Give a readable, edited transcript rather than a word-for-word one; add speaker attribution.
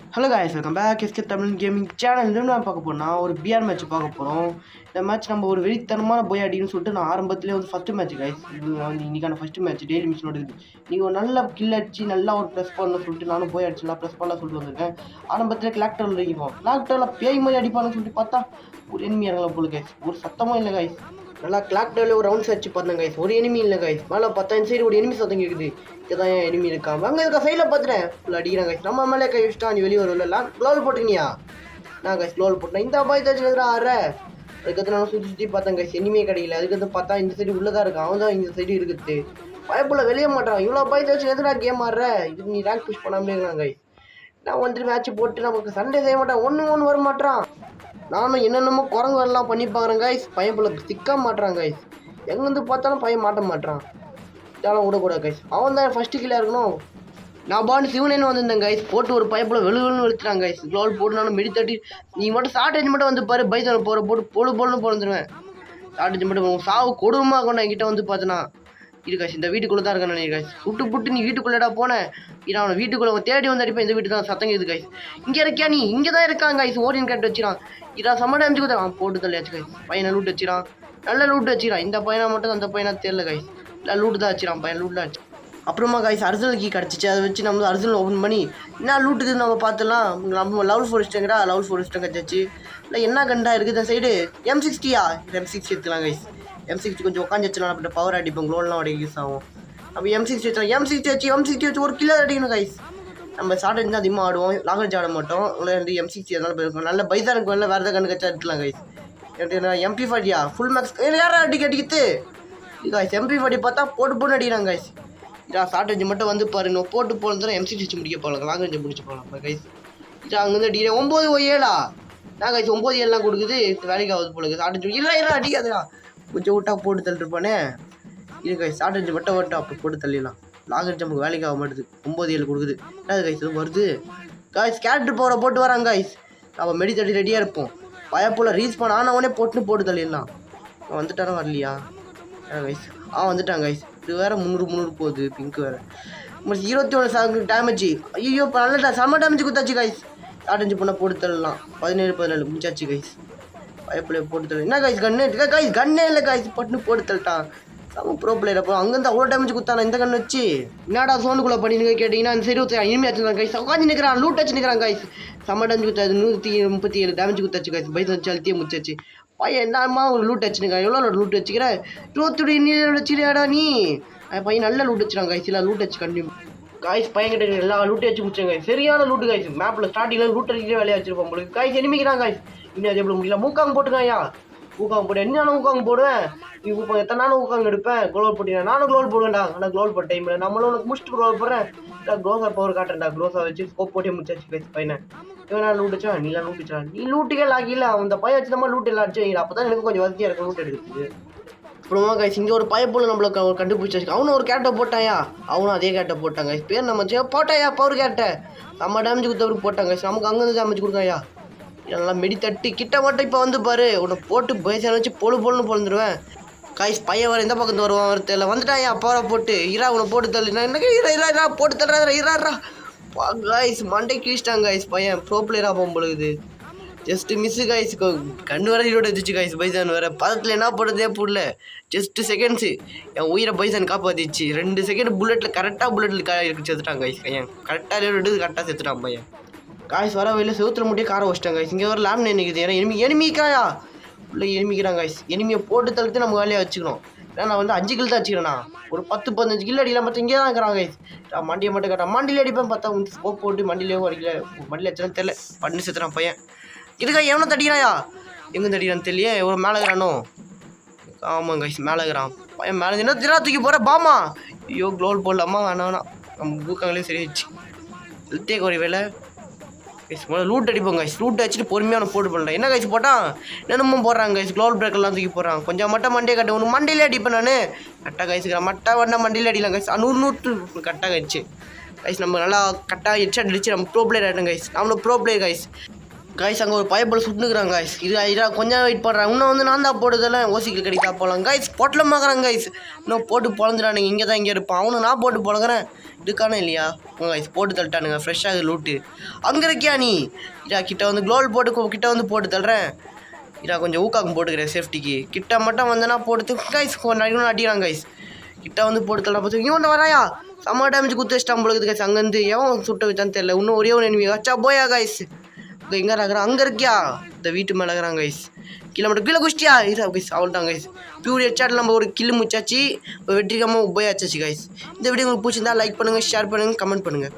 Speaker 1: Hello guys, welcome back SK Tamil gaming channel. இருந்து நான் பார்க்க போகிறோம்னா ஒரு பிஆர் மேட்ச் பார்க்க போகிறோம். இந்த மேட்ச் நம்ம ஒரு வெறித்தனமான போய் அடின்னு சொல்லிட்டு நான் ஆரம்பத்திலே வந்து ஃபஸ்ட்டு மேட்ச் காய்ஸ், இது வந்து இன்றைக்கான ஃபஸ்ட்டு மேட்ச் டெய்லி மிஷனோட இருக்குது. நீங்கள் ஒரு நல்ல கில் அடிச்சு நல்லா ஒரு ப்ரெஸ் பண்ணணும்னு சொல்லிட்டு நானும் போய் அடிச்சுலாம் ப்ரெஸ் பண்ணலாம் சொல்லிட்டு வந்திருக்கேன். ஆரம்பத்தில் கிளாக்டரில் அடிப்போம், கிளாக்டரில் பேய் மாதிரி அடிப்பான்னு சொல்லிட்டு பார்த்தா ஒரு எனிமி இறங்கல போல காய்ஸ். ஒரு சத்தமும் இல்லை காய்ஸ். நல்லா கிளாக்டரில் ஒரு ரவுண்ட்ஸ் அடிச்சு பார்த்தேன் காய்ஸ், ஒரு எனிமி இல்லை காய்ஸ். மேலே பார்த்தா இந்த சைடு ஒரு எனிமி சத்தம் இருக்குது. இதுதான் என் எனிமி இருக்கான். அங்கே இருக்க சைடில் பார்த்துட்டேன் ஃபுல் அடிக்கிறாங்க காய்ஸ். நம்ம மேலே கை வச்சுட்டா நீ வெளியே வரும்ல. க்ளோல் போட்டுக்கினியா? நான் காய்ஸ் க்ளோல் போட்டேன். இந்த பாய் தாச்சு ஆற அதுக்கடுத்து நான் சுற்றி சுற்றி பார்த்தேன் காய்ஸ், எனிமே கிடைக்கல. அதுக்கடுத்து பார்த்தா இந்த சைடு உள்ளதாக இருக்கான், அவன் தான் இந்த சைடு இருக்குது. பயப்புல வெளியே மாட்டான். இவ்வளோ பாய் தாச்சு எதுனா கேம் ஆடுற, இது நீ ரேங்க் புஷ் பண்ணாமலே இருக்கான் காய்ஸ். நான் வந்துட்டு மேட்ச் போட்டு நமக்கு சண்டே செய்ய மாட்டேன், ஒன்று வர மாட்டான். நானும் என்னென்னமோ குரங்கு வரலாம் பண்ணி பார்க்குறேன் காய்ஸ். பையன் பிள்ளை சிக்க மாட்டான் காய்ஸ். எங்கேருந்து பார்த்தாலும் பையன் மாட்ட மாட்டான். இதெல்லாம் விடக்கூடாது காய்ஸ். அவன் தான் ஃபஸ்ட்டு கீழே இருக்கணும். நான் பாண்டு சிவனேன்னு வந்திருந்தேன் காய்ஸ். போட்டு ஒரு பைப்பில் வெளுன்னு வச்சுட்டான் காய்ஸ். க்ளோல் போட்டு நானும் மெடி தட்டி நீ மட்டும் ஷார்டேஜ் மட்டும் வந்து பாரு, பைசனை போகிற போட்டு பொழுன்னு பிறந்துடுவேன். ஷார்டேஜ் மட்டும் சாவு கொடுமா கொண்டா என்கிட்ட வந்து பார்த்தனா இது காய்ஸ். இந்த வீட்டுக்குள்ளே தான் இருக்கேன் நான் காய்ஸ். புட்டு நீ வீட்டுக்குள்ளேடா போனேன். இது அவனை வீட்டுக்குள்ளே தேடி வந்து அடிப்பேன். இந்த வீட்டு தான் சத்தங்க இது காய்ஸ். இங்கே இருக்கியா நீ? இங்கே தான் இருக்கான் காய்ஸ். ஓடின் கேட்டு வச்சிடான். இதான் சம்மட அமிச்சு கொடுத்தா அவன் போட்டு தள்ளியாச்சு காய்ஸ். பையனை லூட் வச்சிடான், நல்ல லூட் வச்சிடான். இந்த பையனை மட்டும் அந்த பையனா தெரியல காய்ஸ். இல்லை லூட்டு தான் வச்சிடான் பையன், லூட் தான் வச்சு. அப்புறமா காய்ஸ் அர்ஜுனல் கீ கிடச்சிச்சு. அதை வச்சு நம்ம அர்ஜுனல் ஓப்பன் பண்ணி என்ன லூட்டுக்கு நம்ம பார்த்துலாம். நம்ம லெவல் 4 இஷ்டங்கடா, லெவல் 4 இஷ்டம் கிடச்சி. இல்லை என்ன கண்டா இருக்குது இந்த சைடு? M60யா? M60 எடுத்துக்கலாம் காய்ஸ். M60 கொஞ்சம் உட்காந்து வச்சுலாம். அப்படி பவர் அடிப்போம், க்ளோல்லாம் அடிக்க யூஸ் ஆகும். நம்ம M60 வச்சோம். M60 வச்சு ஒரு கிலோ அடிக்கணும் காய்ஸ். நம்ம ஷார்டேஜ் தான் அதிகமாக ஆடுவோம், லாங்கேஜ் ஆட மாட்டோம். வந்து M60 அதனால போயிருக்கோம். நல்ல பைசானுக்கு வரல, வேறு எதாவது கண்ணு கச்சா எடுத்துலாம் காய்ஸ். MP40யா ஃபுல் மேக்ஸ் யாரா அடிக்கிறது காய்ஸ். MP40 பார்த்தா போட்டு அடிக்கிறாங்க காய்ஸ். இதான் ஷார்டேஜ் மட்டும் வந்து பாரு, நான் போட்டு போனதும் M60 வச்சு முடிக்க போகலாம், லாங்கேஜ் முடிச்சு போகலாம் கைஸ். இது அங்கேருந்து அடிக்கிறேன் 9-7 நான் கைஸ். 9-7 கொடுக்குது, வேலைக்கு ஆகுது போல ஷார்டேஜ். இல்லை அடிக்காதுடா, கொஞ்சம் விட்டா போட்டு தள்ளிருப்பானே. இது கைஸ் ஷார்டேஜ் மட்டும் அப்போ போட்டு தள்ளிடலாம். லாங்கேஜ் நமக்கு வேலைக்கு ஆக மாட்டுது. 9-7 கொடுக்குது. என்ன கைஸ் இது வருது காய்ஸ். கேரக்டர் பவரை போட்டு வராங்க கைஸ். நம்ம மெடி தட்டி ரெடியாக இருப்போம். பயப்போல் ரீச் பண்ண ஆனவனே போட்டு தள்ளிடலாம். வந்துட்டானோ வரலையா கைஸ்? வந்துட்டான் கைஸ். இது வேறு 300 போகுது. பிங்க் வேறு 21 டேமேஜ். ஐயோ இப்போ நல்ல செம்ம டேமேஜ் கொடுத்தாச்சு கைஸ். ஷார்டேஜ் பண்ண போட்டு தள்ளலாம். 17-14 முடிச்சாச்சு கைஸ். பயப்பில் போட்டு தள்ள என்ன கைஸ்? கண்ணே இல்லை கைஸ். போட்டு தள்ளிட்டான். செம்ம ப்ரோ பிளேயர். அப்போ அங்கேருந்து அவ்வளோ டேமேஜ் கொடுத்தானா இந்த கண்ணு வச்சு? என்னடா சோனுக்குள்ளே பண்ணின்னு கேட்டிங்கன்னா இந்த சைடு இனிமே வச்சுருக்கான் கைஸ். உட்காந்து நிற்கிறான், லூட் வச்சு நிற்கிறான் கைஸ். செம்ம டேமேஜ் கொடுத்தாச்சு. 137 டேமேஜ் கொடுத்தாச்சு கைஸ். பைசா வச்சு அழுத்தியே முடிச்சாச்சு. பையன் என்னம்மா ஒரு லூட் வச்சுருக்கா? எவ்வளோ லூட் வச்சுக்கிற? 23 வச்சுடாடா நீ. பையன் நல்ல லூட் வச்சுறான் கைஸ். இல்லை லூட் வச்சு கண்டிப்பாக காய்ஸ். பையன் கிட்ட எல்லா லூட்டே வச்சு முடிச்சாங்க கைஸ். சரியான லூட்டு கைஸ். மேப்பில் ஸ்டார்டிங்கில் லூட் அடிக்கிற வேலையை வச்சிருப்போம் உங்களுக்கு கைஸ். எனிமிக்கிறான் கைஸ். இன்னும் அதே போல முடியல. மூக்காங்க போட்டுக்காயா? ஊக்காங்க போடு. என்ன ஊக்காங்க போடுவேன்? நீ ஊக்கம் எத்தனை நானும் ஊக்காங்க எடுப்பேன். க்ளோல் போட்டீங்கன்னா நானும் க்ளோல் போடுவேன்டா. ஆனால் க்ளோல் போட்ட டைமில் நம்மளும் உனக்கு முடிச்சுட்டு க்ளோல் போடுறேன். இல்லை க்ளோஸாக பவர் காட்டுறேன்டா. க்ளோஸாக வச்சு ஸ்கோப் போட்டே முடிச்சாச்சு கைஸ். பையனை இவனா லூட்டுச்சா? நீலாம் லூட்டுச்சா? நீ லூட்டுக்கே லாகில அந்த பையன் வச்சு தான் லூட் எல்லாம் அடிச்சு வைக்கிற. அப்போ தான் எனக்கு கொஞ்சம் வசதியாக இருக்கும் லூட் எடுக்குது. அப்புறமா கைஸ் இங்கே ஒரு பையப்போல் நம்மளுக்கு கண்டுபிடிச்சாச்சு. அவனும் ஒரு கேரக்டர் போட்டாயா? அவனும் அதே கேரக்டர் போட்டாங்க. பேர் நம்ம போட்டாயா பவர் கேரக்டர். நம்ம டேமேஜ் கொடுத்தவருக்கு போட்டாங்க. நமக்கு அங்கேருந்து டேமேஜ் கொடுக்காயா? இதெல்லாம் மெடி தட்டி கிட்ட மட்டும் இப்போ வந்து பாரு, உன்னை போட்டு பைசான வச்சு பொழுன்னு பிறந்துடுவேன் காய்ஸ். பையன் வர எந்த பக்கத்து வருவான் வர தெரியல. வந்துட்டாயா பவரை போட்டு உன்னை போட்டு தள்ளி. நான் என்ன போட்டு தள்ளுறா காய்ஸ். மண்டை கீழ்ச்சிட்டாங்க காய்ஸ். பையன் ப்ரோ பிளேயராக போகும்பொழுது ஜஸ்ட் மிஸ்ஸு காய்ஸ். கண்டு வர ஈரோடு வச்சுச்சு காய்ஸ். பைசான் வேறு பதத்தில் என்ன போடுறதே புரியல. ஜஸ்ட் செகண்ட்ஸு என் உயிரை பைசான் காப்பாற்றிச்சு. 2 செகண்ட் புல்லெட்டில் கரெக்டாக புல்லெட்டில் செத்துட்டான் காய்ஸ். பையன் கரெக்டாக எடுத்து கரெக்டாக செத்துட்டான் பையன் காய்ஸ். வர வழியில் செவுத்துல முட்டியே காரை வச்சிட்டாங்க காய்ஸ். இங்கே ஒரு லேம்னு நினைக்குது. ஏன்னா எனிமிக்காயா இல்லை எனிமிக்கிறான் காய்ஸ். எனிமியை போட்டு தள்ளிட்டு நம்ம வேலையை வச்சுக்கணும். ஏன்னா நான் வந்து 5 கில் தான் வச்சுக்கிறேண்ணா. ஒரு 10-15 கில் அடிக்கலாம். பார்த்து இங்கே தான் இருக்கிறான் கைஸ். மண்டியை மட்டும் கேட்டான். மண்டியில் அடிப்பேன் பார்த்தா ஸ்கோப் போட்டு மண்டியிலேயும் அடிக்கல. மண்டியில் வச்சாலும் தெரியல. பண்ணி செத்துறான் பையன். இதுக்கா எவனோ தடிக்கிறாயா? எங்கே தடிக்கிறான்னு தெரியல. எவ்வளோ மேலே இருக்கிறானோ? ஆமாம் கைஸ் மேலே இருக்கிறான் பையன். மேலே என்ன திரா தூக்கி போகிற பாமா? ஐயோ க்ளோல் போடலாமா? வேணாம் நம்ம பூக்காங்களே சரியாச்சு. எழுத்தே ஒரு வேலை கைஸ். லூட் அடிப்போம் கைஸ். லூட் அடிச்சுட்டு பொறுமையான போட்டு பண்ணுறேன். என்ன கைஸ் போட்டான்? என்னமோ போடுறாங்க கைஸ். க்ளோல் பிரேக்கெல்லாம் தூக்கி போடுறான். கொஞ்சம் மட்டும் மண்டியை கட்ட ஒன்று மண்டியிலே அடிப்பேன் நான். கரெக்டாக கைஸுக்கிறேன். மட்டை மண்டியிலே அடிக்கலாம் கைஸ். 100 கரெக்டாக கைச்சு கைஸ். நம்ம நல்லா கரெக்டாக ஹெட்ஷாட் அடிச்சு நம்ம ப்ரோ பிளேயர் ஆகிட்டோம் கைஸ். நம்மளும் ப்ரோ பிளேயர் கைஸ். காய்ஸ் அங்கே ஒரு பயப்பட சுட்டுக்கிறாங்க காய்ஸ் இதா கொஞ்சம் வெயிட் பண்ணுறாங்க இன்னும் வந்து நான் தான் போடுறதெல்லாம் ஓசிக்கில் கிடைக்கா போகலாம் காய்ஸ் பொட்டலமாக்குறாங்க காய்ஸ் இன்னும் போட்டு பொழந்துட்டானுங்க இங்கே தான் இங்கே இருப்பான் அவனு நான் போட்டு பொழங்குறேன் இதுக்கான இல்லையா காய்ஸ் போட்டு தள்ளிட்டானுங்க ஃப்ரெஷ்ஷாக லூட்டு அங்கே இருக்கியா நீ இதா கிட்ட வந்து க்ளோல் போட்டு கிட்ட வந்து போட்டு தள்ளுறேன் இதா கொஞ்சம் ஊக்காக்கும் போட்டுக்கிறேன் சேஃப்டிக்கு கிட்ட மட்டும் வந்தேன்னா போட்டு காய்ஸ் கொஞ்சம் அடிக்கிறாங்க காய்ஸ் கிட்ட வந்து போட்டு தள்ள பார்த்து இங்கே ஒன்று வராயா செம்ம டேமேஜ் குத்து வச்சிட்டான் பொழுது காய்ஸ் அங்கேருந்து எவன் சுட்ட வச்சான்னு தெரியல இன்னும் ஒரே ஒரு எனிமி வச்சா போயா காய்ஸ் எங்கே இருக்கிறான் அங்கே இருக்கியா இந்த வீட்டு மேலே இருக்கிறான் கைஸ் கீழே மட்டும் கீழே குச்சிட்டியா இதா கைஸ் அவ்வளோதான் கைஸ் பியூர் ஹெட்ஷாட்டில் நம்ம ஒரு கில்லு முச்சாச்சு வெற்றிகரமாக உபயோகிச்சாச்சு கைஸ் இந்த வீடியோ உங்களுக்கு பிடிச்சிருந்தா லைக் பண்ணுங்கள் ஷேர் பண்ணுங்கள் கமெண்ட் பண்ணுங்கள்